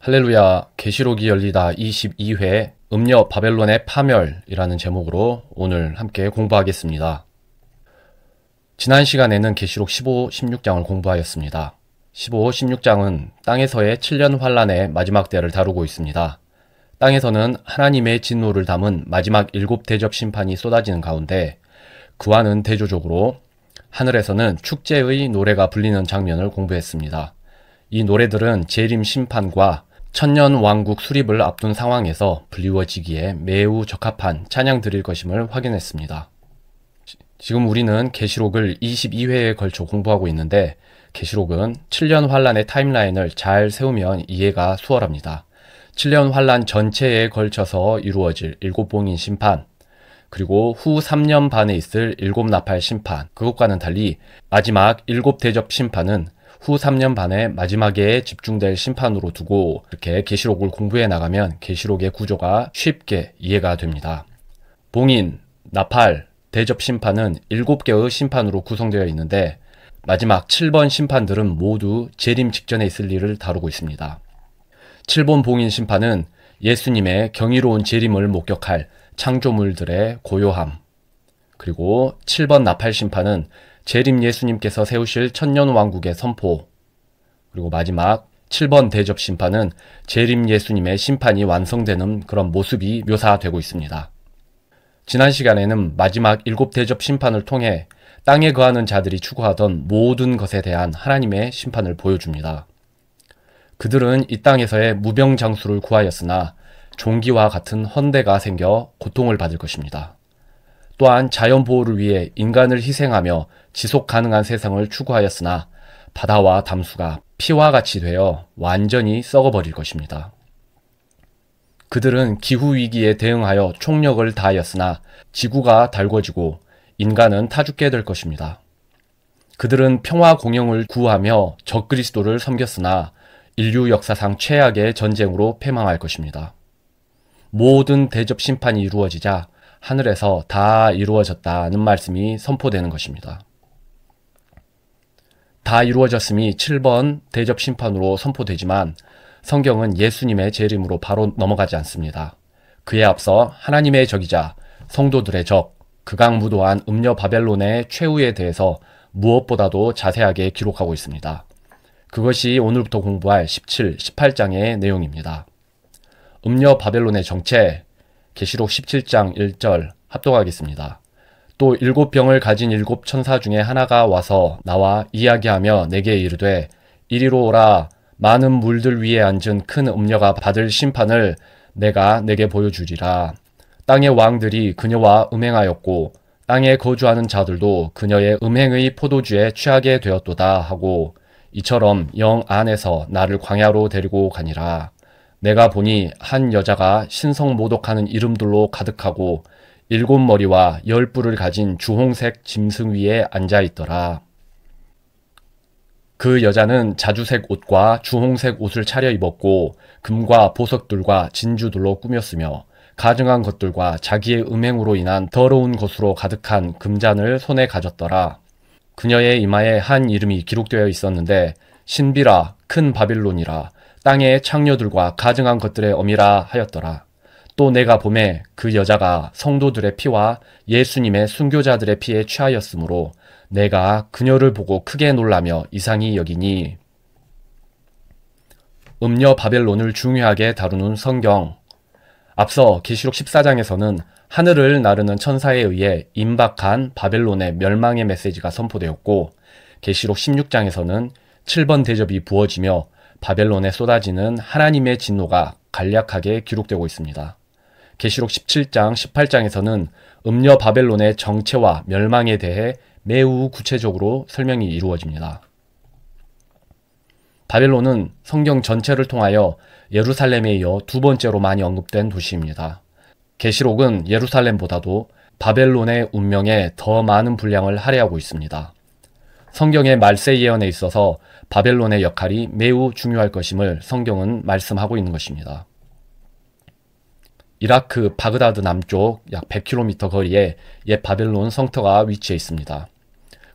할렐루야, 계시록이 열리다 22회 음녀 바벨론의 파멸이라는 제목으로 오늘 함께 공부하겠습니다. 지난 시간에는 계시록 15, 16장을 공부하였습니다. 15, 16장은 땅에서의 7년 환란의 마지막 때를 다루고 있습니다. 땅에서는 하나님의 진노를 담은 마지막 7대접 심판이 쏟아지는 가운데 그와는 대조적으로 하늘에서는 축제의 노래가 불리는 장면을 공부했습니다. 이 노래들은 재림 심판과 천년 왕국 수립을 앞둔 상황에서 불리워지기에 매우 적합한 찬양 드릴 것임을 확인했습니다. 지금 우리는 계시록을 22회에 걸쳐 공부하고 있는데 계시록은 7년 환란의 타임라인을 잘 세우면 이해가 수월합니다. 7년 환란 전체에 걸쳐서 이루어질 7봉인 심판, 그리고 후 3년 반에 있을 7나팔 심판, 그것과는 달리 마지막 7대접 심판은 후 3년 반의 마지막에 집중될 심판으로 두고 이렇게 계시록을 공부해 나가면 계시록의 구조가 쉽게 이해가 됩니다. 봉인, 나팔, 대접 심판은 7개의 심판으로 구성되어 있는데 마지막 7번 심판들은 모두 재림 직전에 있을 일을 다루고 있습니다. 7번 봉인 심판은 예수님의 경이로운 재림을 목격할 창조물들의 고요함, 그리고 7번 나팔 심판은 재림 예수님께서 세우실 천년왕국의 선포, 그리고 마지막 7번 대접 심판은 재림 예수님의 심판이 완성되는 그런 모습이 묘사되고 있습니다. 지난 시간에는 마지막 7대접 심판을 통해 땅에 거하는 자들이 추구하던 모든 것에 대한 하나님의 심판을 보여줍니다. 그들은 이 땅에서의 무병장수를 구하였으나 종기와 같은 헌대가 생겨 고통을 받을 것입니다. 또한 자연보호를 위해 인간을 희생하며 지속 가능한 세상을 추구하였으나 바다와 담수가 피와 같이 되어 완전히 썩어버릴 것입니다. 그들은 기후위기에 대응하여 총력을 다하였으나 지구가 달궈지고 인간은 타죽게 될 것입니다. 그들은 평화 공영을 구하며 적그리스도를 섬겼으나 인류 역사상 최악의 전쟁으로 패망할 것입니다. 모든 대접 심판이 이루어지자 하늘에서 다 이루어졌다는 말씀이 선포되는 것입니다. 다 이루어졌음이 7번 대접 심판으로 선포되지만 성경은 예수님의 재림으로 바로 넘어가지 않습니다. 그에 앞서 하나님의 적이자 성도들의 적, 극악무도한 음녀 바벨론의 최후에 대해서 무엇보다도 자세하게 기록하고 있습니다. 그것이 오늘부터 공부할 17, 18장의 내용입니다. 음녀 바벨론의 정체, 계시록 17장 1절 합독하겠습니다. 또 7병을 가진 7천사 중에 하나가 와서 나와 이야기하며 내게 이르되 이리로 오라. 많은 물들 위에 앉은 큰 음녀가 받을 심판을 내가 내게 보여주리라. 땅의 왕들이 그녀와 음행하였고 땅에 거주하는 자들도 그녀의 음행의 포도주에 취하게 되었도다 하고 이처럼 영 안에서 나를 광야로 데리고 가니라. 내가 보니 한 여자가 신성 모독하는 이름들로 가득하고 7머리와 10뿔을 가진 주홍색 짐승 위에 앉아있더라. 그 여자는 자주색 옷과 주홍색 옷을 차려입었고 금과 보석들과 진주들로 꾸몄으며 가증한 것들과 자기의 음행으로 인한 더러운 것으로 가득한 금잔을 손에 가졌더라. 그녀의 이마에 한 이름이 기록되어 있었는데 신비라 큰 바빌론이라 땅의 창녀들과 가증한 것들의 어미라 하였더라. 또 내가 보매 그 여자가 성도들의 피와 예수님의 순교자들의 피에 취하였으므로 내가 그녀를 보고 크게 놀라며 이상히 여기니. 음녀 바벨론을 중요하게 다루는 성경. 앞서 계시록 14장에서는 하늘을 나르는 천사에 의해 임박한 바벨론의 멸망의 메시지가 선포되었고 계시록 16장에서는 7번 대접이 부어지며 바벨론에 쏟아지는 하나님의 진노가 간략하게 기록되고 있습니다. 계시록 17장, 18장에서는 음녀 바벨론의 정체와 멸망에 대해 매우 구체적으로 설명이 이루어집니다. 바벨론은 성경 전체를 통하여 예루살렘에 이어 두 번째로 많이 언급된 도시입니다. 계시록은 예루살렘보다도 바벨론의 운명에 더 많은 분량을 할애하고 있습니다. 성경의 말세 예언에 있어서 바벨론의 역할이 매우 중요할 것임을 성경은 말씀하고 있는 것입니다. 이라크 바그다드 남쪽 약 100km 거리에 옛 바벨론 성터가 위치해 있습니다.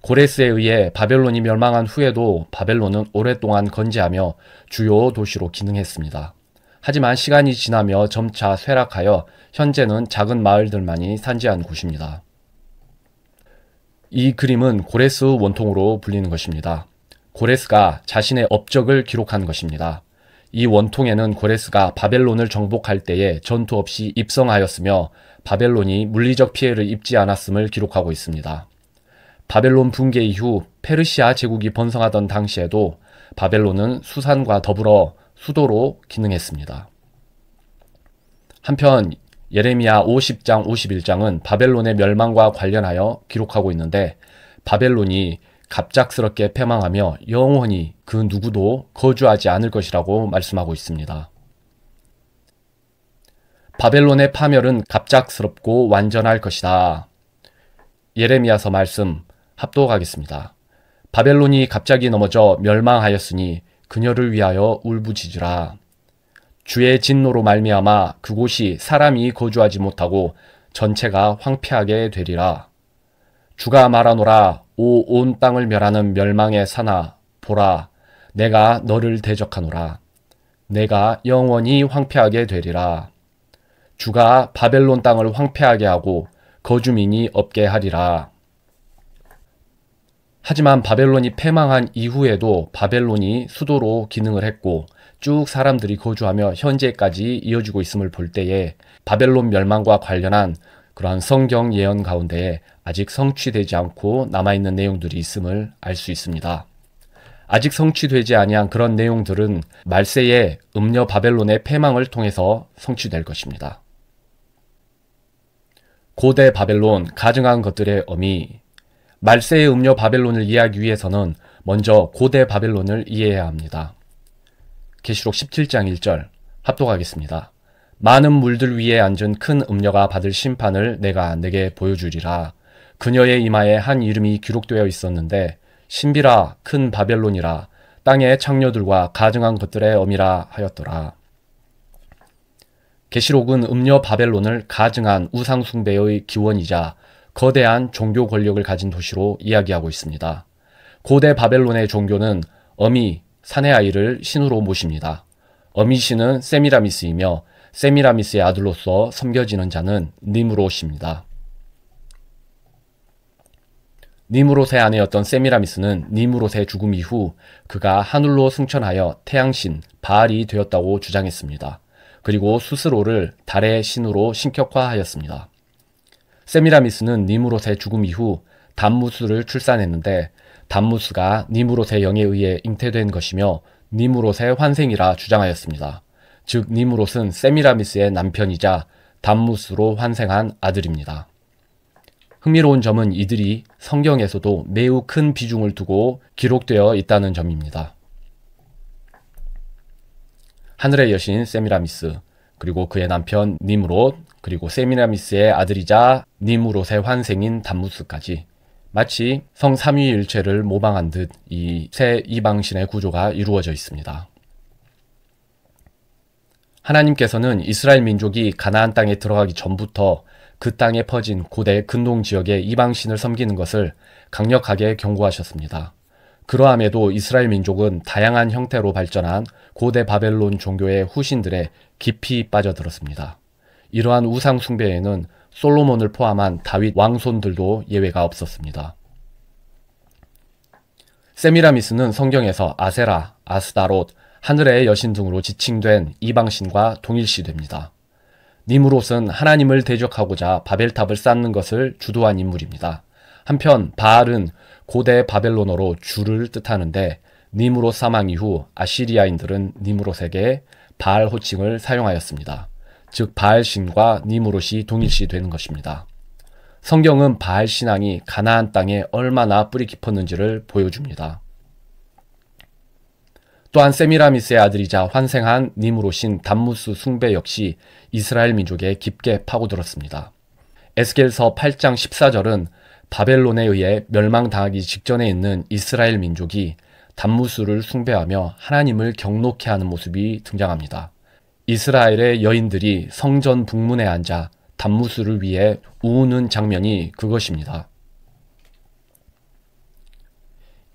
고레스에 의해 바벨론이 멸망한 후에도 바벨론은 오랫동안 건재하며 주요 도시로 기능했습니다. 하지만 시간이 지나며 점차 쇠락하여 현재는 작은 마을들만이 산재한 곳입니다. 이 그림은 고레스 원통으로 불리는 것입니다. 고레스가 자신의 업적을 기록한 것입니다. 이 원통에는 고레스가 바벨론을 정복할 때에 전투 없이 입성하였으며 바벨론이 물리적 피해를 입지 않았음을 기록하고 있습니다. 바벨론 붕괴 이후 페르시아 제국이 번성하던 당시에도 바벨론은 수산과 더불어 수도로 기능했습니다. 한편 예레미야 50장 51장은 바벨론의 멸망과 관련하여 기록하고 있는데 바벨론이 갑작스럽게 패망하며 영원히 그 누구도 거주하지 않을 것이라고 말씀하고 있습니다. 바벨론의 파멸은 갑작스럽고 완전할 것이다. 예레미야서 말씀 합독하겠습니다. 바벨론이 갑자기 넘어져 멸망하였으니 그녀를 위하여 울부짖으라. 주의 진노로 말미암아 그곳이 사람이 거주하지 못하고 전체가 황폐하게 되리라. 주가 말하노라. 오 온 땅을 멸하는 멸망의 산아, 보라, 내가 너를 대적하노라. 내가 영원히 황폐하게 되리라. 주가 바벨론 땅을 황폐하게 하고 거주민이 없게 하리라. 하지만 바벨론이 패망한 이후에도 바벨론이 수도로 기능을 했고 쭉 사람들이 거주하며 현재까지 이어지고 있음을 볼 때에 바벨론 멸망과 관련한 그러한 성경 예언 가운데에 아직 성취되지 않고 남아있는 내용들이 있음을 알 수 있습니다. 아직 성취되지 아니한 그런 내용들은 말세의 음녀 바벨론의 패망을 통해서 성취될 것입니다. 고대 바벨론, 가증한 것들의 어미. 말세의 음녀 바벨론을 이해하기 위해서는 먼저 고대 바벨론을 이해해야 합니다. 계시록 17장 1절 합독하겠습니다. 많은 물들 위에 앉은 큰 음녀가 받을 심판을 내가 내게 보여주리라. 그녀의 이마에 한 이름이 기록되어 있었는데 신비라 큰 바벨론이라 땅의 창녀들과 가증한 것들의 어미라 하였더라. 계시록은 음녀 바벨론을 가증한 우상 숭배의 기원이자 거대한 종교 권력을 가진 도시로 이야기하고 있습니다. 고대 바벨론의 종교는 어미, 사내 아이를 신으로 모십니다. 어미 신은 세미라미스이며 세미라미스의 아들로서 섬겨지는 자는 니므롯입니다. 니므롯의 아내였던 세미라미스는 니므롯의 죽음 이후 그가 하늘로 승천하여 태양신 바알이 되었다고 주장했습니다. 그리고 스스로를 달의 신으로 신격화하였습니다. 세미라미스는 니므롯의 죽음 이후 담무스를 출산했는데 담무스가 니므롯의 영에 의해 잉태된 것이며 니므롯의 환생이라 주장하였습니다. 즉 니므롯은 세미라미스의 남편이자 담무스로 환생한 아들입니다. 흥미로운 점은 이들이 성경에서도 매우 큰 비중을 두고 기록되어 있다는 점입니다. 하늘의 여신 세미라미스, 그리고 그의 남편 니므롯, 그리고 세미라미스의 아들이자 니므롯의 환생인 담무스까지 마치 성삼위일체를 모방한 듯 이 세 이방신의 구조가 이루어져 있습니다. 하나님께서는 이스라엘 민족이 가나안 땅에 들어가기 전부터 그 땅에 퍼진 고대 근동 지역의 이방신을 섬기는 것을 강력하게 경고하셨습니다. 그러함에도 이스라엘 민족은 다양한 형태로 발전한 고대 바벨론 종교의 후신들에 깊이 빠져들었습니다. 이러한 우상 숭배에는 솔로몬을 포함한 다윗 왕손들도 예외가 없었습니다. 세미라미스는 성경에서 아세라, 아스다롯, 하늘의 여신 등으로 지칭된 이방신과 동일시됩니다. 니므롯은 하나님을 대적하고자 바벨탑을 쌓는 것을 주도한 인물입니다. 한편 바알은 고대 바벨론어로 주를 뜻하는데 니므롯 사망 이후 아시리아인들은 니므롯에게 바알 호칭을 사용하였습니다. 즉 바알신과 니므롯이 동일시되는 것입니다. 성경은 바알 신앙이 가나안 땅에 얼마나 뿌리 깊었는지를 보여줍니다. 또한 세미라미스의 아들이자 환생한 니므롯인 담무스 숭배 역시 이스라엘 민족에 깊게 파고들었습니다. 에스겔서 8장 14절은 바벨론에 의해 멸망당하기 직전에 있는 이스라엘 민족이 담무스를 숭배하며 하나님을 경노케 하는 모습이 등장합니다. 이스라엘의 여인들이 성전 북문에 앉아 담무스를 위해 우는 장면이 그것입니다.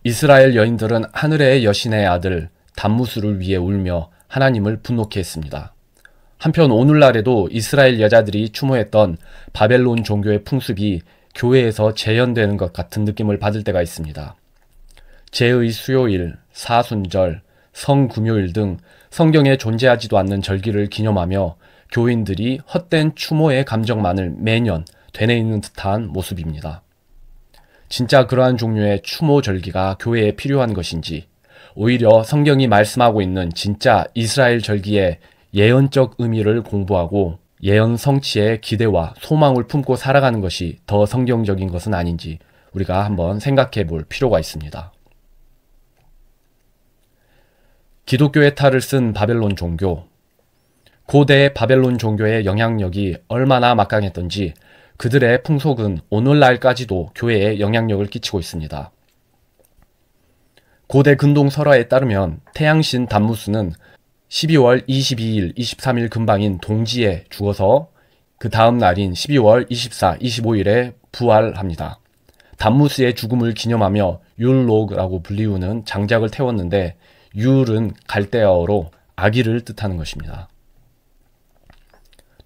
이스라엘 여인들은 하늘의 여신의 아들 담무스를 위해 울며 하나님을 분노케 했습니다. 한편 오늘날에도 이스라엘 여자들이 추모했던 바벨론 종교의 풍습이 교회에서 재현되는 것 같은 느낌을 받을 때가 있습니다. 제의 수요일, 사순절, 성금요일 등 성경에 존재하지도 않는 절기를 기념하며 교인들이 헛된 추모의 감정만을 매년 되뇌이는 듯한 모습입니다. 진짜 그러한 종류의 추모 절기가 교회에 필요한 것인지, 오히려 성경이 말씀하고 있는 진짜 이스라엘 절기의 예언적 의미를 공부하고 예언 성취의 기대와 소망을 품고 살아가는 것이 더 성경적인 것은 아닌지 우리가 한번 생각해 볼 필요가 있습니다. 기독교의 탈을 쓴 바벨론 종교. 고대 바벨론 종교의 영향력이 얼마나 막강했던지 그들의 풍속은 오늘날까지도 교회에 영향력을 끼치고 있습니다. 고대 근동 설화에 따르면 태양신 담무스는 12월 22일, 23일 근방인 동지에 죽어서 그 다음 날인 12월 24, 25일에 부활합니다. 담무스의 죽음을 기념하며 율로그라고 불리우는 장작을 태웠는데 율은 갈대어로 아기를 뜻하는 것입니다.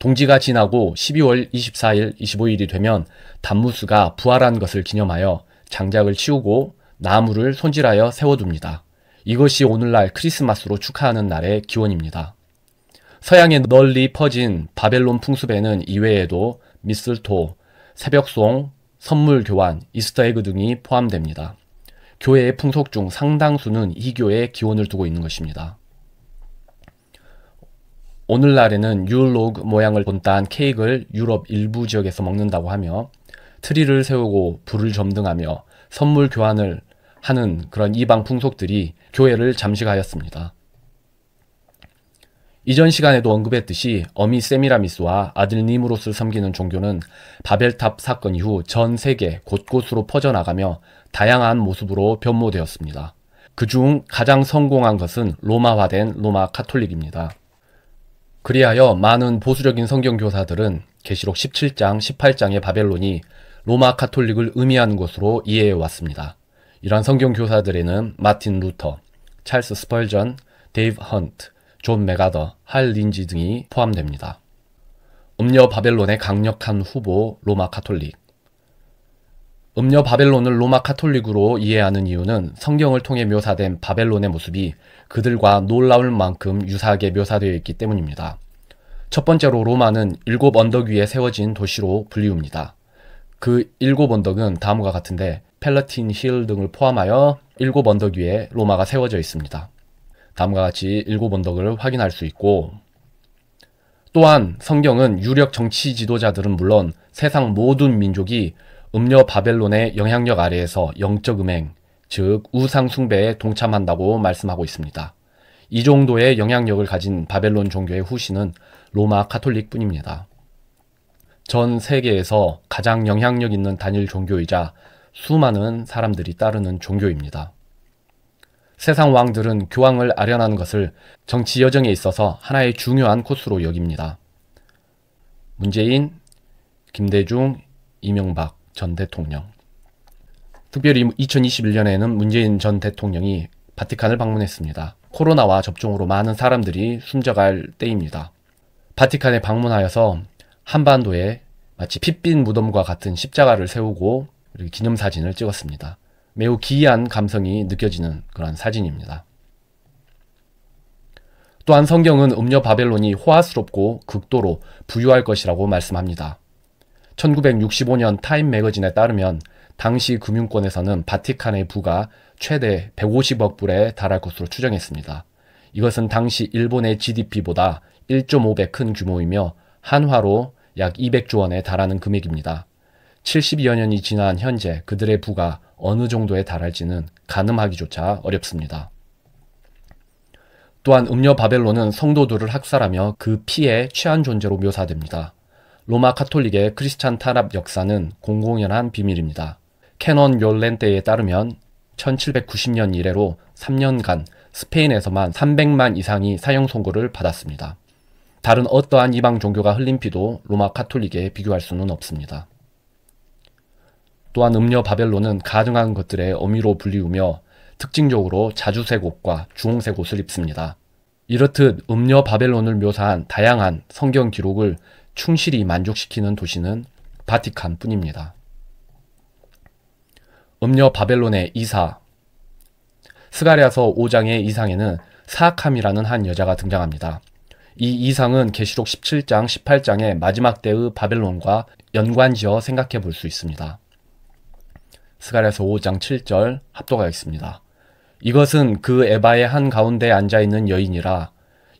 동지가 지나고 12월 24일, 25일이 되면 담무스가 부활한 것을 기념하여 장작을 치우고 나무를 손질하여 세워둡니다. 이것이 오늘날 크리스마스로 축하하는 날의 기원입니다. 서양에 널리 퍼진 바벨론 풍습에는 이외에도 미슬토, 새벽송, 선물 교환, 이스터 에그 등이 포함됩니다. 교회의 풍속 중 상당수는 이교의 기원을 두고 있는 것입니다. 오늘날에는 율로그 모양을 본딴 케이크를 유럽 일부 지역에서 먹는다고 하며 트리를 세우고 불을 점등하며 선물 교환을 하는 그런 이방 풍속들이 교회를 잠식하였습니다. 이전 시간에도 언급했듯이 어미 세미라미스와 아들 니무롯을 섬기는 종교는 바벨탑 사건 이후 전 세계 곳곳으로 퍼져나가며 다양한 모습으로 변모되었습니다. 그중 가장 성공한 것은 로마화된 로마 카톨릭입니다. 그리하여 많은 보수적인 성경교사들은 계시록 17장, 18장의 바벨론이 로마 카톨릭을 의미하는 것으로 이해해 왔습니다. 이러한 성경교사들에는 마틴 루터, 찰스 스펄전, 데이브 헌트, 존 메가더, 할 린지 등이 포함됩니다. 음녀 바벨론의 강력한 후보 로마 카톨릭. 음녀 바벨론을 로마 카톨릭으로 이해하는 이유는 성경을 통해 묘사된 바벨론의 모습이 그들과 놀라울 만큼 유사하게 묘사되어 있기 때문입니다. 첫 번째로 로마는 7 언덕 위에 세워진 도시로 불리웁니다. 그 7 언덕은 다음과 같은데 펠라틴 힐 등을 포함하여 7 언덕 위에 로마가 세워져 있습니다. 다음과 같이 7 언덕을 확인할 수 있고, 또한 성경은 유력 정치 지도자들은 물론 세상 모든 민족이 음녀 바벨론의 영향력 아래에서 영적 음행, 즉 우상 숭배에 동참한다고 말씀하고 있습니다. 이 정도의 영향력을 가진 바벨론 종교의 후신은 로마 카톨릭 뿐입니다. 전 세계에서 가장 영향력 있는 단일 종교이자 수많은 사람들이 따르는 종교입니다. 세상 왕들은 교황을 아련하는 것을 정치 여정에 있어서 하나의 중요한 코스로 여깁니다. 문재인, 김대중, 이명박 전 대통령. 특별히 2021년에는 문재인 전 대통령이 바티칸을 방문했습니다. 코로나와 접종으로 많은 사람들이 숨져갈 때입니다. 바티칸에 방문하여서 한반도에 마치 핏빛 무덤과 같은 십자가를 세우고 기념사진을 찍었습니다. 매우 기이한 감성이 느껴지는 그런 사진입니다. 또한 성경은 음녀 바벨론이 호화스럽고 극도로 부유할 것이라고 말씀합니다. 1965년 타임 매거진에 따르면 당시 금융권에서는 바티칸의 부가 최대 150억 불에 달할 것으로 추정했습니다. 이것은 당시 일본의 GDP보다 1.5배 큰 규모이며 한화로 약 200조 원에 달하는 금액입니다. 70여 년이 지난 현재 그들의 부가 어느 정도에 달할지는 가늠하기조차 어렵습니다. 또한 음녀 바벨론은 성도들을 학살하며 그 피에 취한 존재로 묘사됩니다. 로마 카톨릭의 크리스찬 탄압 역사는 공공연한 비밀입니다. 캐논 욜렌테에 따르면 1790년 이래로 3년간 스페인에서만 300만 이상이 사형 선고를 받았습니다. 다른 어떠한 이방 종교가 흘린 피도 로마 카톨릭에 비교할 수는 없습니다. 또한 음녀 바벨론은 가증한 것들의 어미로 불리우며 특징적으로 자주색 옷과 주홍색 옷을 입습니다. 이렇듯 음녀 바벨론을 묘사한 다양한 성경 기록을 충실히 만족시키는 도시는 바티칸 뿐입니다. 음녀 바벨론의 이사. 스가랴서 5장의 이상에는 사악함이라는 한 여자가 등장합니다. 이 이상은 계시록 17장, 18장의 마지막 때의 바벨론과 연관지어 생각해 볼 수 있습니다. 스가랴서 5장 7절 합독하겠습니다. 이것은 그 에바의 한 가운데 앉아있는 여인이라.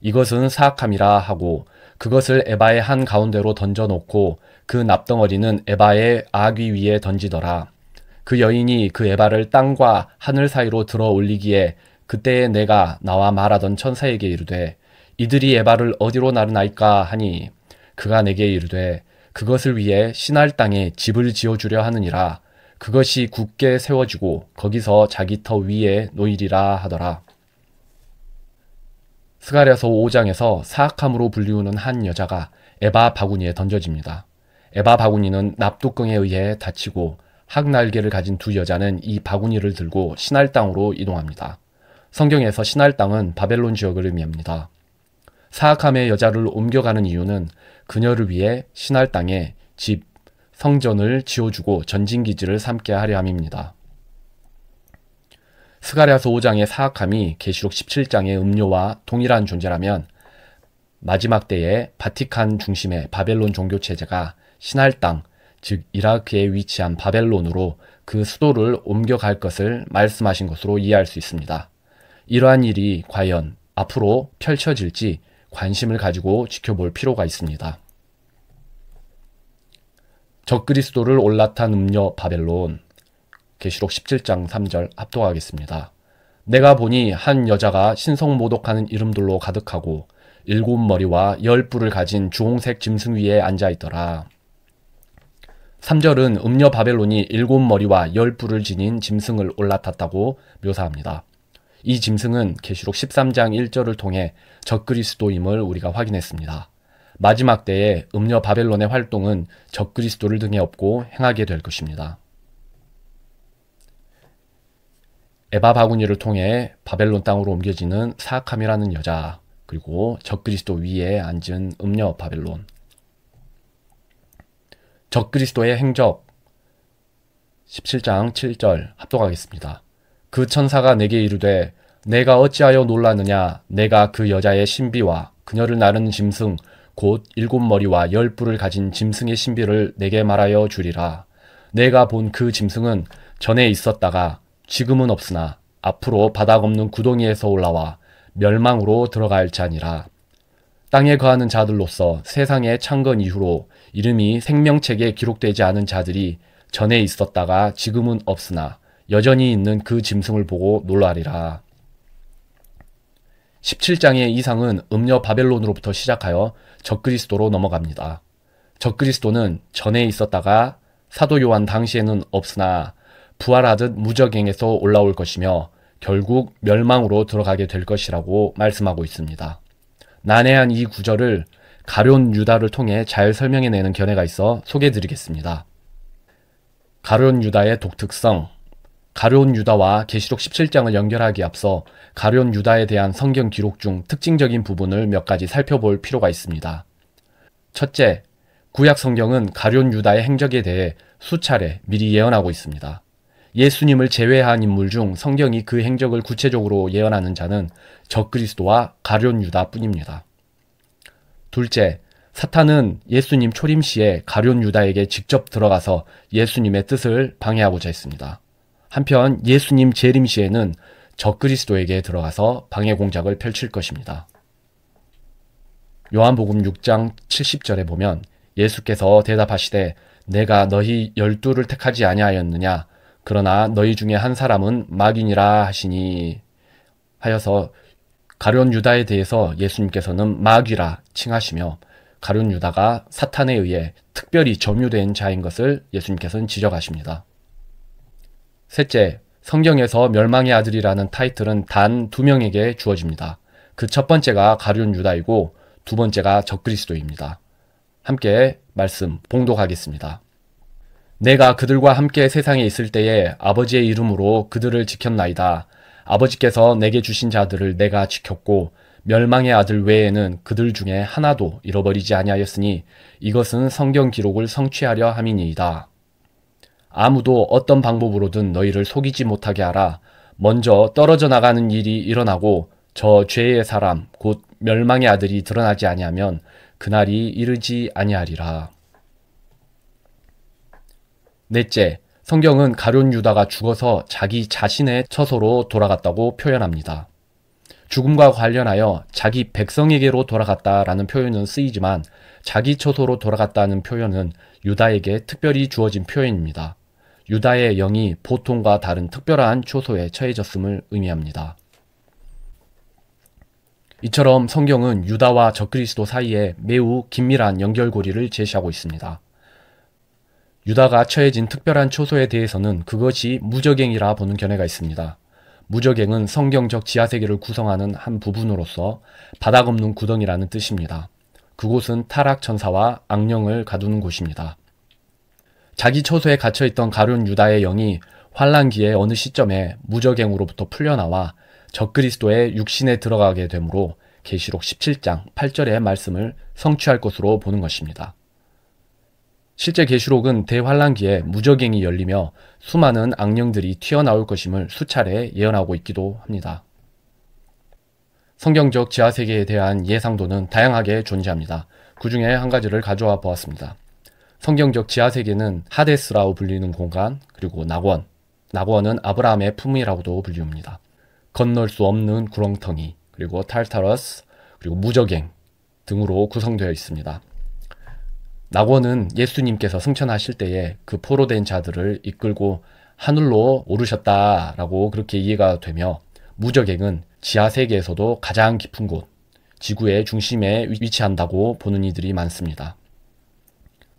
이것은 사악함이라 하고 그것을 에바의 한 가운데로 던져놓고 그 납덩어리는 에바의 아귀 위에 던지더라. 그 여인이 그 에바를 땅과 하늘 사이로 들어 올리기에 그때에 내가 나와 말하던 천사에게 이르되 이들이 에바를 어디로 나르나이까 하니 그가 내게 이르되 그것을 위해 시날 땅에 집을 지어주려 하느니라. 그것이 굳게 세워지고 거기서 자기 터 위에 놓이리라 하더라. 스가랴서 5장에서 사악함으로 불리우는 한 여자가 에바 바구니에 던져집니다. 에바 바구니는 납뚜껑에 의해 닫히고 학날개를 가진 두 여자는 이 바구니를 들고 시날 땅으로 이동합니다. 성경에서 시날 땅은 바벨론 지역을 의미합니다. 사악함의 여자를 옮겨가는 이유는 그녀를 위해 시날 땅에 집, 성전을 지어주고 전진기지를 삼게 하려 함입니다. 스가랴서 5장의 사악함이 계시록 17장의 음료와 동일한 존재라면 마지막 때에 바티칸 중심의 바벨론 종교체제가 시날 땅, 즉 이라크에 위치한 바벨론으로 그 수도를 옮겨갈 것을 말씀하신 것으로 이해할 수 있습니다. 이러한 일이 과연 앞으로 펼쳐질지 관심을 가지고 지켜볼 필요가 있습니다. 적그리스도를 올라탄 음녀 바벨론. 계시록 17장 3절 합독하겠습니다. 내가 보니 한 여자가 신성모독하는 이름들로 가득하고 7머리와 10뿔을 가진 주홍색 짐승 위에 앉아있더라. 3절은 음녀 바벨론이 7머리와 10뿔을 지닌 짐승을 올라탔다고 묘사합니다. 이 짐승은 계시록 13장 1절을 통해 적그리스도임을 우리가 확인했습니다. 마지막 때에 음녀 바벨론의 활동은 적그리스도를 등에 업고 행하게 될 것입니다. 에바 바구니를 통해 바벨론 땅으로 옮겨지는 사악함이라는 여자, 그리고 적그리스도 위에 앉은 음녀 바벨론. 적그리스도의 행적 17장 7절 합독하겠습니다. 그 천사가 내게 이르되 내가 어찌하여 놀라느냐. 내가 그 여자의 신비와 그녀를 나르는 짐승 곧 7머리와 10뿔을 가진 짐승의 신비를 내게 말하여 주리라. 내가 본 그 짐승은 전에 있었다가 지금은 없으나 앞으로 바닥 없는 구덩이에서 올라와 멸망으로 들어갈 자니라. 땅에 거하는 자들로서 세상의 창건 이후로 이름이 생명책에 기록되지 않은 자들이 전에 있었다가 지금은 없으나 여전히 있는 그 짐승을 보고 놀라리라. 17장의 이상은 음녀 바벨론으로부터 시작하여 적그리스도로 넘어갑니다. 적그리스도는 전에 있었다가 사도 요한 당시에는 없으나 부활하듯 무저갱에서 올라올 것이며 결국 멸망으로 들어가게 될 것이라고 말씀하고 있습니다. 난해한 이 구절을 가룟 유다를 통해 잘 설명해내는 견해가 있어 소개해드리겠습니다. 가룟 유다의 독특성. 가룟 유다와 계시록 17장을 연결하기에 앞서 가룟 유다에 대한 성경 기록 중 특징적인 부분을 몇 가지 살펴볼 필요가 있습니다. 첫째, 구약 성경은 가룟 유다의 행적에 대해 수차례 미리 예언하고 있습니다. 예수님을 제외한 인물 중 성경이 그 행적을 구체적으로 예언하는 자는 적그리스도와 가룟 유다 뿐입니다. 둘째, 사탄은 예수님 초림 시에 가룟 유다에게 직접 들어가서 예수님의 뜻을 방해하고자 했습니다. 한편 예수님 재림 시에는 적그리스도에게 들어가서 방해 공작을 펼칠 것입니다. 요한복음 6장 70절에 보면 예수께서 대답하시되 내가 너희 12를 택하지 아니하였느냐 그러나 너희 중에 한 사람은 마귀니라 하시니 하여서 가룟 유다에 대해서 예수님께서는 마귀라 칭하시며 가룟 유다가 사탄에 의해 특별히 점유된 자인 것을 예수님께서는 지적하십니다. 셋째, 성경에서 멸망의 아들이라는 타이틀은 단 2명에게 주어집니다. 그 첫 번째가 가룟 유다이고 두 번째가 적그리스도입니다. 함께 말씀 봉독하겠습니다. 내가 그들과 함께 세상에 있을 때에 아버지의 이름으로 그들을 지켰나이다. 아버지께서 내게 주신 자들을 내가 지켰고 멸망의 아들 외에는 그들 중에 하나도 잃어버리지 아니하였으니 이것은 성경 기록을 성취하려 함이니이다. 아무도 어떤 방법으로든 너희를 속이지 못하게 하라. 먼저 떨어져 나가는 일이 일어나고 저 죄의 사람 곧 멸망의 아들이 드러나지 아니하면 그날이 이르지 아니하리라. 넷째, 성경은 가룟 유다가 죽어서 자기 자신의 처소로 돌아갔다고 표현합니다. 죽음과 관련하여 자기 백성에게로 돌아갔다라는 표현은 쓰이지만 자기 처소로 돌아갔다는 표현은 유다에게 특별히 주어진 표현입니다. 유다의 영이 보통과 다른 특별한 초소에 처해졌음을 의미합니다. 이처럼 성경은 유다와 적그리스도 사이에 매우 긴밀한 연결고리를 제시하고 있습니다. 유다가 처해진 특별한 초소에 대해서는 그것이 무저갱이라 보는 견해가 있습니다. 무저갱은 성경적 지하세계를 구성하는 한 부분으로서 바닥 없는 구덩이라는 뜻입니다. 그곳은 타락천사와 악령을 가두는 곳입니다. 자기 처소에 갇혀있던 가룟 유다의 영이 환란기의 어느 시점에 무저갱으로부터 풀려나와 적그리스도의 육신에 들어가게 되므로 계시록 17장 8절의 말씀을 성취할 것으로 보는 것입니다. 실제 계시록은 대환란기에 무저갱이 열리며 수많은 악령들이 튀어나올 것임을 수차례 예언하고 있기도 합니다. 성경적 지하세계에 대한 예상도는 다양하게 존재합니다. 그 중에 한 가지를 가져와 보았습니다. 성경적 지하세계는 하데스라고 불리는 공간, 그리고 낙원. 낙원은 아브라함의 품이라고도 불리웁니다. 건널 수 없는 구렁텅이, 그리고 탈타러스, 그리고 무저갱 등으로 구성되어 있습니다. 낙원은 예수님께서 승천하실 때에 그 포로된 자들을 이끌고 하늘로 오르셨다라고 그렇게 이해가 되며, 무저갱은 지하세계에서도 가장 깊은 곳, 지구의 중심에 위치한다고 보는 이들이 많습니다.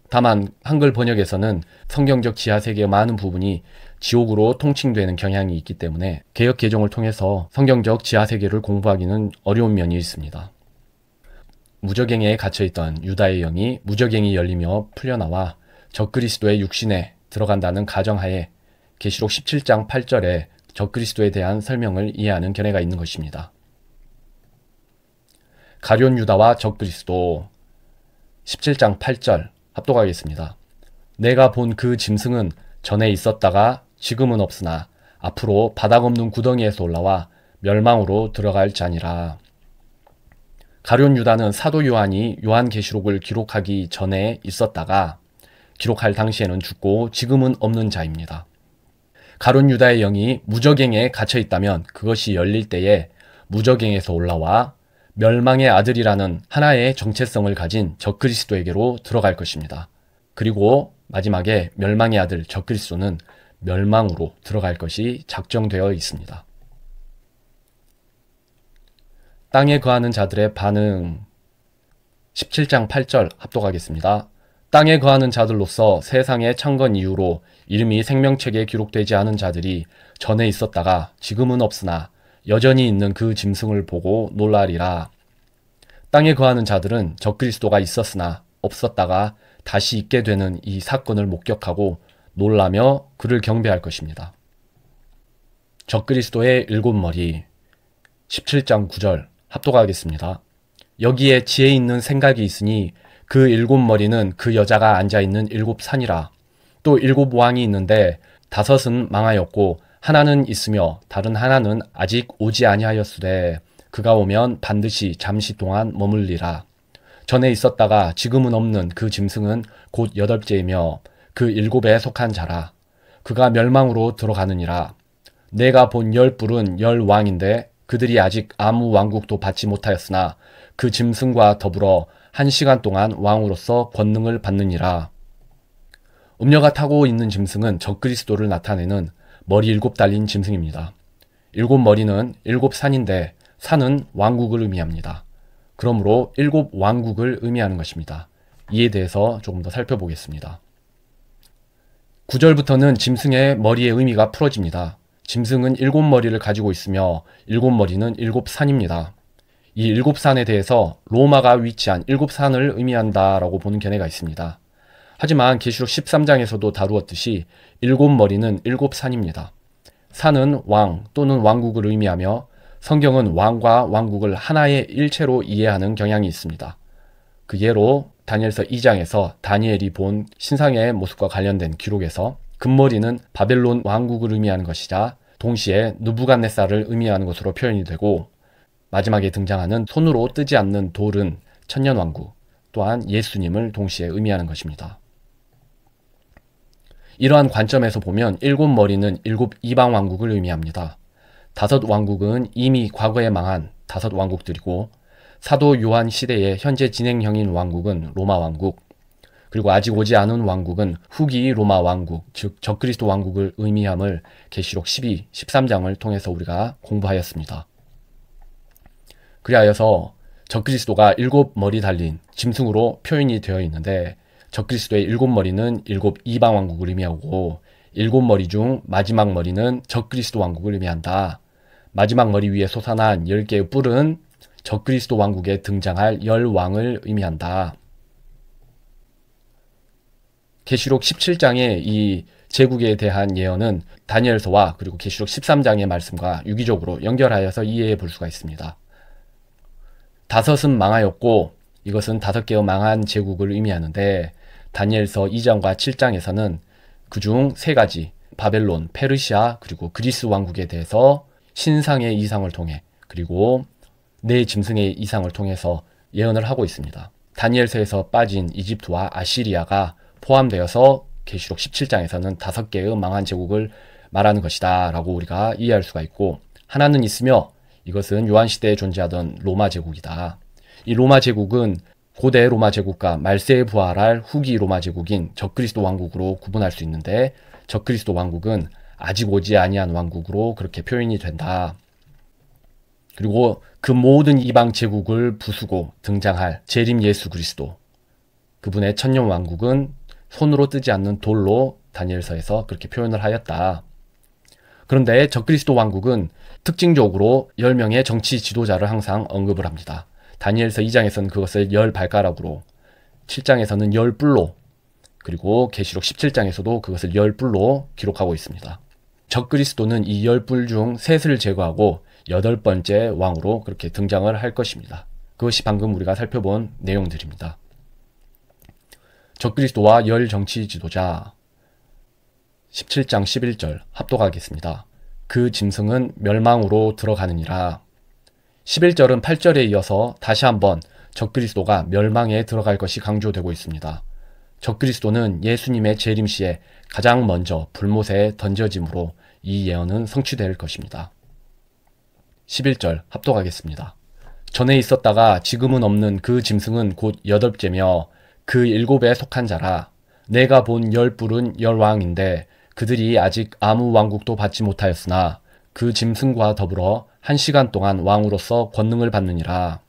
다만 한글 번역에서는 성경적 지하세계의 많은 부분이 지옥으로 통칭되는 경향이 있기 때문에 개역 개정을 통해서 성경적 지하세계를 공부하기는 어려운 면이 있습니다. 무저갱에 갇혀있던 유다의 영이 무저갱이 열리며 풀려나와 적그리스도의 육신에 들어간다는 가정하에 계시록 17장 8절에 적그리스도에 대한 설명을 이해하는 견해가 있는 것입니다. 가룟 유다와 적그리스도 17장 8절 합독하겠습니다. 내가 본 그 짐승은 전에 있었다가 지금은 없으나 앞으로 바닥 없는 구덩이에서 올라와 멸망으로 들어갈 자니라. 가룟 유다는 사도 요한이 요한계시록을 기록하기 전에 있었다가 기록할 당시에는 죽고 지금은 없는 자입니다. 가룟 유다의 영이 무저갱에 갇혀 있다면 그것이 열릴 때에 무저갱에서 올라와 멸망의 아들이라는 하나의 정체성을 가진 적그리스도에게로 들어갈 것입니다. 그리고 마지막에 멸망의 아들 적그리스도는 멸망으로 들어갈 것이 작정되어 있습니다. 땅에 거하는 자들의 반응 17장 8절 합독하겠습니다. 땅에 거하는 자들로서 세상의 창건 이후로 이름이 생명책에 기록되지 않은 자들이 전에 있었다가 지금은 없으나 여전히 있는 그 짐승을 보고 놀라리라. 땅에 거하는 자들은 적그리스도가 있었으나 없었다가 다시 있게 되는 이 사건을 목격하고 놀라며 그를 경배할 것입니다. 적그리스도의 일곱 머리 17장 9절 합독하겠습니다. 여기에 지혜 있는 생각이 있으니 그 일곱 머리는 그 여자가 앉아있는 일곱 산이라. 또 일곱 왕이 있는데 다섯은 망하였고 하나는 있으며 다른 하나는 아직 오지 아니하였으되 그가 오면 반드시 잠시 동안 머물리라. 전에 있었다가 지금은 없는 그 짐승은 곧 여덟째이며 그 일곱에 속한 자라. 그가 멸망으로 들어가느니라. 내가 본 열 뿔은 열 왕인데 그들이 아직 아무 왕국도 받지 못하였으나 그 짐승과 더불어 1시간 동안 왕으로서 권능을 받느니라. 음녀가 타고 있는 짐승은 적그리스도를 나타내는 머리 일곱 달린 짐승입니다. 일곱 머리는 일곱 산인데 산은 왕국을 의미합니다. 그러므로 일곱 왕국을 의미하는 것입니다. 이에 대해서 조금 더 살펴보겠습니다. 9절부터는 짐승의 머리의 의미가 풀어집니다. 짐승은 일곱 머리를 가지고 있으며 일곱 머리는 일곱 산입니다. 이 일곱 산에 대해서 로마가 위치한 일곱 산을 의미한다라고 보는 견해가 있습니다. 하지만 계시록 13장에서도 다루었듯이 일곱 머리는 일곱 산입니다. 산은 왕 또는 왕국을 의미하며 성경은 왕과 왕국을 하나의 일체로 이해하는 경향이 있습니다. 그 예로 다니엘서 2장에서 다니엘이 본 신상의 모습과 관련된 기록에서 금머리는 바벨론 왕국을 의미하는 것이자 동시에 느부갓네살을 의미하는 것으로 표현이 되고, 마지막에 등장하는 손으로 뜨지 않는 돌은 천년왕국 또한 예수님을 동시에 의미하는 것입니다. 이러한 관점에서 보면 7머리는 7 이방 왕국을 의미합니다. 5 왕국은 이미 과거에 망한 5 왕국들이고, 사도 요한 시대의 현재 진행형인 왕국은 로마 왕국, 그리고 아직 오지 않은 왕국은 후기 로마 왕국, 즉 적그리스도 왕국을 의미함을 계시록 12, 13장을 통해서 우리가 공부하였습니다. 그리하여서 적그리스도가 7머리 달린 짐승으로 표현이 되어 있는데, 적그리스도의 7머리는 7 이방 왕국을 의미하고 7머리 중 마지막 머리는 적그리스도 왕국을 의미한다. 마지막 머리 위에 솟아난 10개의 뿔은 적그리스도 왕국에 등장할 10왕을 의미한다. 계시록 17장의 이 제국에 대한 예언은 다니엘서와 그리고 계시록 13장의 말씀과 유기적으로 연결하여서 이해해 볼 수가 있습니다. 5은 망하였고, 이것은 5개의 망한 제국을 의미하는데, 다니엘서 2장과 7장에서는 그중 3가지 바벨론, 페르시아 그리고 그리스 왕국에 대해서 신상의 이상을 통해 그리고 네 짐승의 이상을 통해서 예언을 하고 있습니다. 다니엘서에서 빠진 이집트와 아시리아가 포함되어서 계시록 17장에서는 5개의 망한 제국을 말하는 것이다 라고 우리가 이해할 수가 있고, 하나는 있으며 이것은 요한시대에 존재하던 로마 제국이다. 이 로마 제국은 고대 로마 제국과 말세에 부활할 후기 로마 제국인 적그리스도 왕국으로 구분할 수 있는데, 적그리스도 왕국은 아직 오지 아니한 왕국으로 그렇게 표현이 된다. 그리고 그 모든 이방 제국을 부수고 등장할 재림 예수 그리스도, 그분의 천년 왕국은 손으로 뜨지 않는 돌로 다니엘서에서 그렇게 표현을 하였다. 그런데 적그리스도 왕국은 특징적으로 10명의 정치 지도자를 항상 언급을 합니다. 다니엘서 2장에서는 그것을 10발가락으로, 7장에서는 10뿔로, 그리고 계시록 17장에서도 그것을 10뿔로 기록하고 있습니다. 적그리스도는 이 10뿔 중 셋을 제거하고 8번째 왕으로 그렇게 등장을 할 것입니다. 그것이 방금 우리가 살펴본 내용들입니다. 적그리스도와 10 정치 지도자, 17장 11절 합독하겠습니다. 그 짐승은 멸망으로 들어가느니라. 11절은 8절에 이어서 다시 한번 적그리스도가 멸망에 들어갈 것이 강조되고 있습니다. 적그리스도는 예수님의 재림 시에 가장 먼저 불못에 던져짐으로 이 예언은 성취될 것입니다. 11절 합독하겠습니다. 전에 있었다가 지금은 없는 그 짐승은 곧 8째며 그 7에 속한 자라. 내가 본 10뿔은 10왕인데 그들이 아직 아무 왕국도 받지 못하였으나 그 짐승과 더불어 1시간 동안 왕으로서 권능을 받느니라.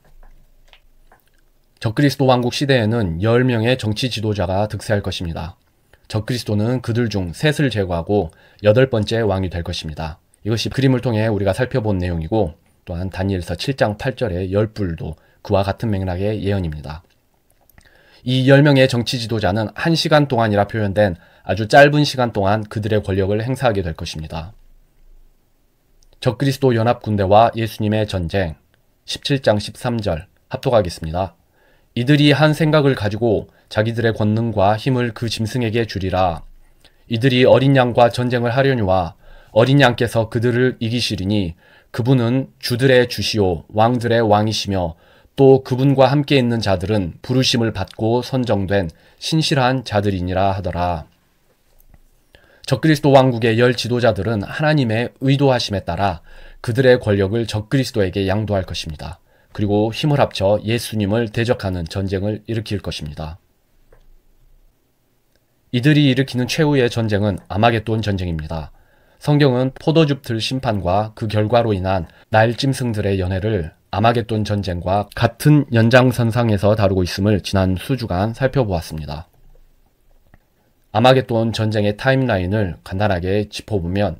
적그리스도 왕국 시대에는 10명의 정치 지도자가 득세할 것입니다. 적그리스도는 그들 중 셋을 제거하고 8번째 왕이 될 것입니다. 이것이 그림을 통해 우리가 살펴본 내용이고, 또한 다니엘서 7장 8절의 10뿔도 그와 같은 맥락의 예언입니다. 이 10명의 정치 지도자는 1시간 동안이라 표현된 아주 짧은 시간 동안 그들의 권력을 행사하게 될 것입니다. 적그리스도 연합군대와 예수님의 전쟁, 17장 13절 합독하겠습니다. 이들이 한 생각을 가지고 자기들의 권능과 힘을 그 짐승에게 주리라. 이들이 어린 양과 전쟁을 하려니와 어린 양께서 그들을 이기시리니 그분은 주들의 주시오 왕들의 왕이시며 또 그분과 함께 있는 자들은 부르심을 받고 선정된 신실한 자들이니라 하더라. 적그리스도 왕국의 10 지도자들은 하나님의 의도하심에 따라 그들의 권력을 적그리스도에게 양도할 것입니다. 그리고 힘을 합쳐 예수님을 대적하는 전쟁을 일으킬 것입니다. 이들이 일으키는 최후의 전쟁은 아마겟돈 전쟁입니다. 성경은 포도즙들 심판과 그 결과로 인한 날짐승들의 연회를 아마겟돈 전쟁과 같은 연장선상에서 다루고 있음을 지난 수주간 살펴보았습니다. 아마겟돈 전쟁의 타임라인을 간단하게 짚어보면,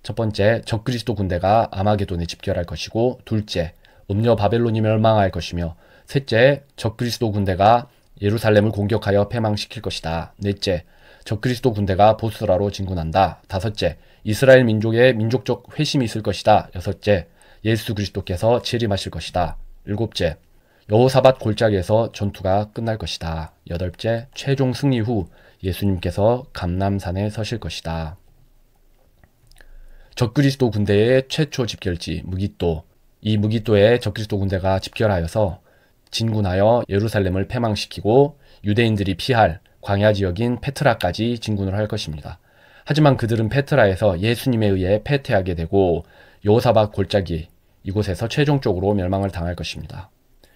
첫 번째, 적그리스도 군대가 아마겟돈에 집결할 것이고, 둘째, 음녀 바벨론이 멸망할 것이며, 셋째, 적그리스도 군대가 예루살렘을 공격하여 패망시킬 것이다. 넷째, 적그리스도 군대가 보스라로 진군한다. 5째, 이스라엘 민족의 민족적 회심이 있을 것이다. 6째, 예수 그리스도께서 재림하실 것이다. 7째, 여호사밧 골짜기에서 전투가 끝날 것이다. 8째, 최종 승리 후 예수님께서 감람산에 서실 것이다. 적그리스도 군대의 최초 집결지 무깃도. 이 무깃도에 적그리스도 군대가 집결하여서 진군하여 예루살렘을 패망시키고 유대인들이 피할 광야 지역인 페트라까지 진군을 할 것입니다. 하지만 그들은 페트라에서 예수님에 의해 패퇴하게 되고 여호사밧 골짜기 이곳에서 최종적으로 멸망을 당할 것입니다.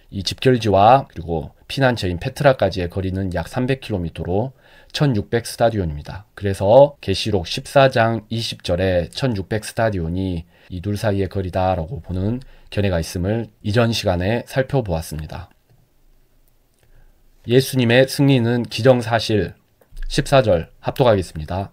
이 집결지와 그리고 피난처인 페트라까지의 거리는 약 300km로 1600 스타디온입니다. 그래서 계시록 14장 20절에 1600 스타디온이 이 둘 사이의 거리다라고 보는 견해가 있음을 이전 시간에 살펴보았습니다. 예수님의 승리는 기정사실. 14절 합독하겠습니다.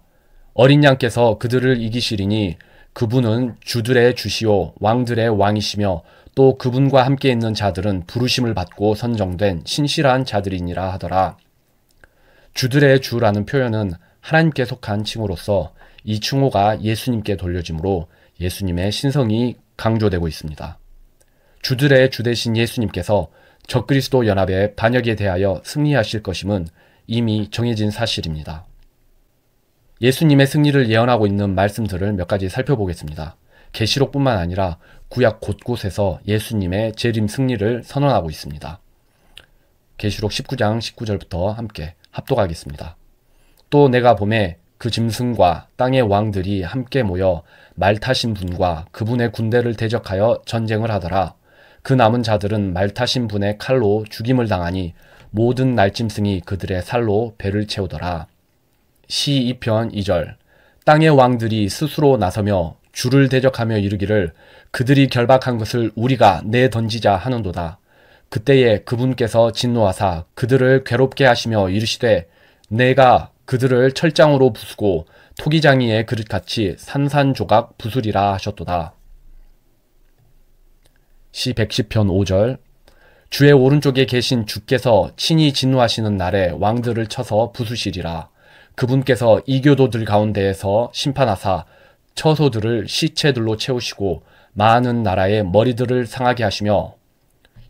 어린 양께서 그들을 이기시리니 그분은 주들의 주시오 왕들의 왕이시며 또 그분과 함께 있는 자들은 부르심을 받고 선정된 신실한 자들이니라 하더라. 주들의 주라는 표현은 하나님께 속한 칭호로서 이 칭호가 예수님께 돌려지므로 예수님의 신성이 강조되고 있습니다. 주들의 주 되신 예수님께서 적그리스도 연합의 반역에 대하여 승리하실 것임은 이미 정해진 사실입니다. 예수님의 승리를 예언하고 있는 말씀들을 몇 가지 살펴보겠습니다. 계시록뿐만 아니라 구약 곳곳에서 예수님의 재림 승리를 선언하고 있습니다. 계시록 19장 19절부터 함께 합독하겠습니다. 또 내가 보매 그 짐승과 땅의 왕들이 함께 모여 말 타신 분과 그분의 군대를 대적하여 전쟁을 하더라. 그 남은 자들은 말 타신 분의 칼로 죽임을 당하니 모든 날짐승이 그들의 살로 배를 채우더라. 시 2편 2절. 땅의 왕들이 스스로 나서며 주를 대적하며 이르기를 그들이 결박한 것을 우리가 내던지자 하는도다. 그때에 그분께서 진노하사 그들을 괴롭게 하시며 이르시되 내가 그들을 철장으로 부수고 토기장이의 그릇같이 산산조각 부수리라 하셨도다. 시 110편 5절. 주의 오른쪽에 계신 주께서 친히 진노하시는 날에 왕들을 쳐서 부수시리라. 그분께서 이교도들 가운데에서 심판하사 처소들을 시체들로 채우시고 많은 나라의 머리들을 상하게 하시며.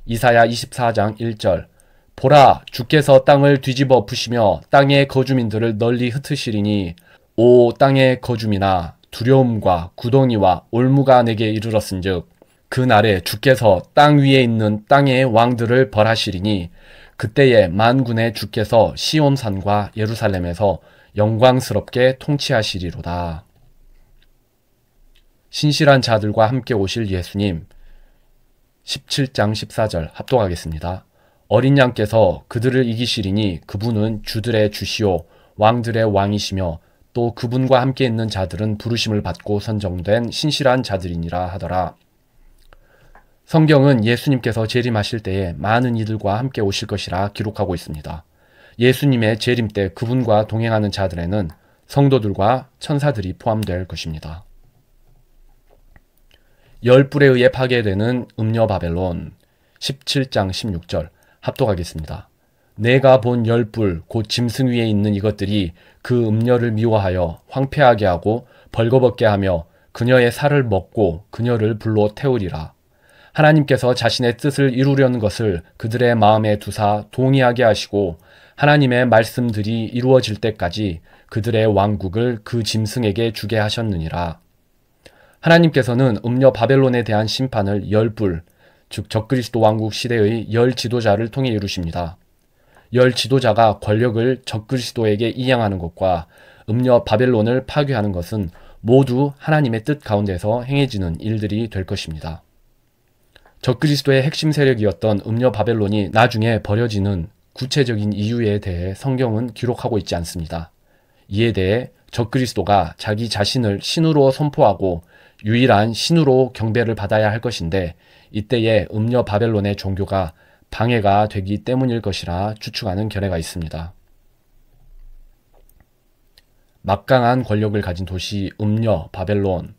이사야 24장 1절. 보라, 주께서 땅을 뒤집어 푸시며 땅의 거주민들을 널리 흩으시리니 오 땅의 거주민아 두려움과 구덩이와 올무가 내게 이르렀은즉 그 날에 주께서 땅 위에 있는 땅의 왕들을 벌하시리니 그때에 만군의 주께서 시온산과 예루살렘에서 영광스럽게 통치하시리로다. 신실한 자들과 함께 오실 예수님. 17장 14절 합독하겠습니다. 어린 양께서 그들을 이기시리니 그분은 주들의 주시오 왕들의 왕이시며 또 그분과 함께 있는 자들은 부르심을 받고 선정된 신실한 자들이니라 하더라. 성경은 예수님께서 재림하실 때에 많은 이들과 함께 오실 것이라 기록하고 있습니다. 예수님의 재림 때 그분과 동행하는 자들에는 성도들과 천사들이 포함될 것입니다. 열불에 의해 파괴되는 음녀 바벨론. 17장 16절 합독하겠습니다. 내가 본 열불 곧 짐승 위에 있는 이것들이 그 음녀를 미워하여 황폐하게 하고 벌거벗게 하며 그녀의 살을 먹고 그녀를 불로 태우리라. 하나님께서 자신의 뜻을 이루려는 것을 그들의 마음에 두사 동의하게 하시고 하나님의 말씀들이 이루어질 때까지 그들의 왕국을 그 짐승에게 주게 하셨느니라. 하나님께서는 음녀 바벨론에 대한 심판을 열불, 즉 적그리스도 왕국 시대의 열 지도자를 통해 이루십니다. 열 지도자가 권력을 적그리스도에게 이양하는 것과 음녀 바벨론을 파괴하는 것은 모두 하나님의 뜻 가운데서 행해지는 일들이 될 것입니다. 적그리스도의 핵심 세력이었던 음녀 바벨론이 나중에 버려지는 구체적인 이유에 대해 성경은 기록하고 있지 않습니다. 이에 대해 적그리스도가 자기 자신을 신으로 선포하고 유일한 신으로 경배를 받아야 할 것인데 이때에 음녀 바벨론의 종교가 방해가 되기 때문일 것이라 추측하는 견해가 있습니다. 막강한 권력을 가진 도시 음녀 바벨론.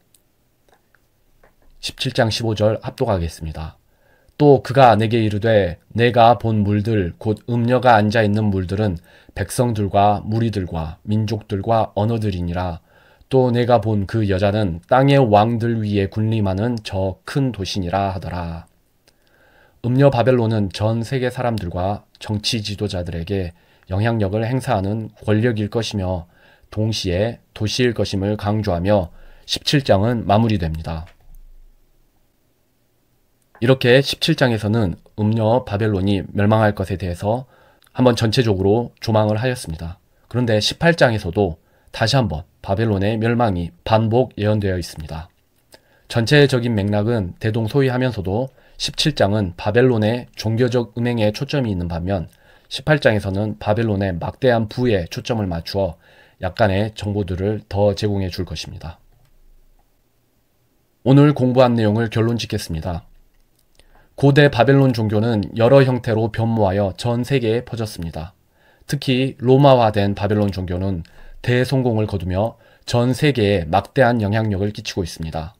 17장 15절 합독하겠습니다. 또 그가 내게 이르되 내가 본 물들 곧 음녀가 앉아있는 물들은 백성들과 무리들과 민족들과 언어들이니라. 또 내가 본 그 여자는 땅의 왕들 위에 군림하는 저 큰 도시니라 하더라. 음녀 바벨론은 전 세계 사람들과 정치 지도자들에게 영향력을 행사하는 권력일 것이며 동시에 도시일 것임을 강조하며 17장은 마무리됩니다. 이렇게 17장에서는 음녀 바벨론이 멸망할 것에 대해서 한번 전체적으로 조망을 하였습니다. 그런데 18장에서도 다시 한번 바벨론의 멸망이 반복 예언되어 있습니다. 전체적인 맥락은 대동소이하면서도 17장은 바벨론의 종교적 음행에 초점이 있는 반면 18장에서는 바벨론의 막대한 부에 초점을 맞추어 약간의 정보들을 더 제공해 줄 것입니다. 오늘 공부한 내용을 결론 짓겠습니다. 고대 바벨론 종교는 여러 형태로 변모하여 전 세계에 퍼졌습니다. 특히 로마화된 바벨론 종교는 대성공을 거두며 전 세계에 막대한 영향력을 끼치고 있습니다.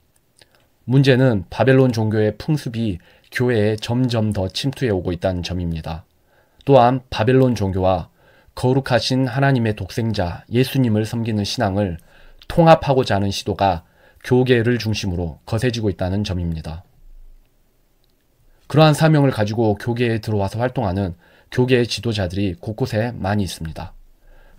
문제는 바벨론 종교의 풍습이 교회에 점점 더 침투해 오고 있다는 점입니다. 또한 바벨론 종교와 거룩하신 하나님의 독생자 예수님을 섬기는 신앙을 통합하고자 하는 시도가 교계를 중심으로 거세지고 있다는 점입니다. 그러한 사명을 가지고 교계에 들어와서 활동하는 교계의 지도자들이 곳곳에 많이 있습니다.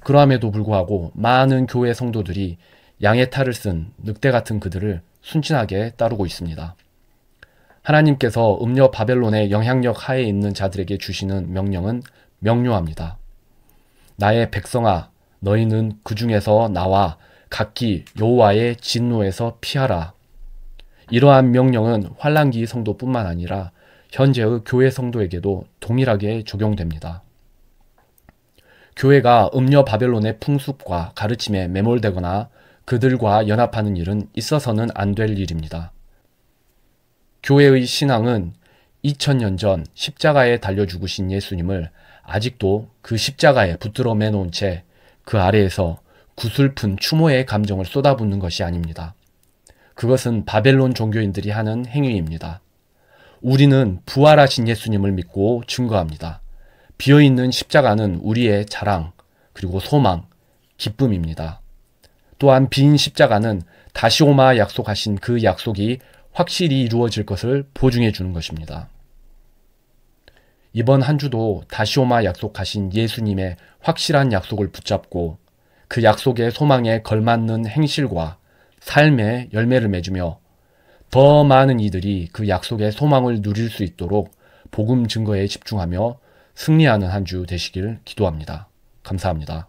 그러함에도 불구하고 많은 교회 성도들이 양의 탈을 쓴 늑대 같은 그들을 순진하게 따르고 있습니다. 하나님께서 음녀 바벨론의 영향력 하에 있는 자들에게 주시는 명령은 명료합니다. 나의 백성아, 너희는 그 중에서 나와 각기 여호와의 진노에서 피하라. 이러한 명령은 환란기 성도뿐만 아니라 현재의 교회 성도에게도 동일하게 적용됩니다. 교회가 음녀 바벨론의 풍습과 가르침에 매몰되거나 그들과 연합하는 일은 있어서는 안 될 일입니다. 교회의 신앙은 2000년 전 십자가에 달려 죽으신 예수님을 아직도 그 십자가에 붙들어 매놓은 채 그 아래에서 구슬픈 추모의 감정을 쏟아붓는 것이 아닙니다. 그것은 바벨론 종교인들이 하는 행위입니다. 우리는 부활하신 예수님을 믿고 증거합니다. 비어있는 십자가는 우리의 자랑, 그리고 소망, 기쁨입니다. 또한 빈 십자가는 다시 오마 약속하신 그 약속이 확실히 이루어질 것을 보증해 주는 것입니다. 이번 한 주도 다시 오마 약속하신 예수님의 확실한 약속을 붙잡고 그 약속의 소망에 걸맞는 행실과 삶의 열매를 맺으며 더 많은 이들이 그 약속의 소망을 누릴 수 있도록 복음 증거에 집중하며 승리하는 한 주 되시길 기도합니다. 감사합니다.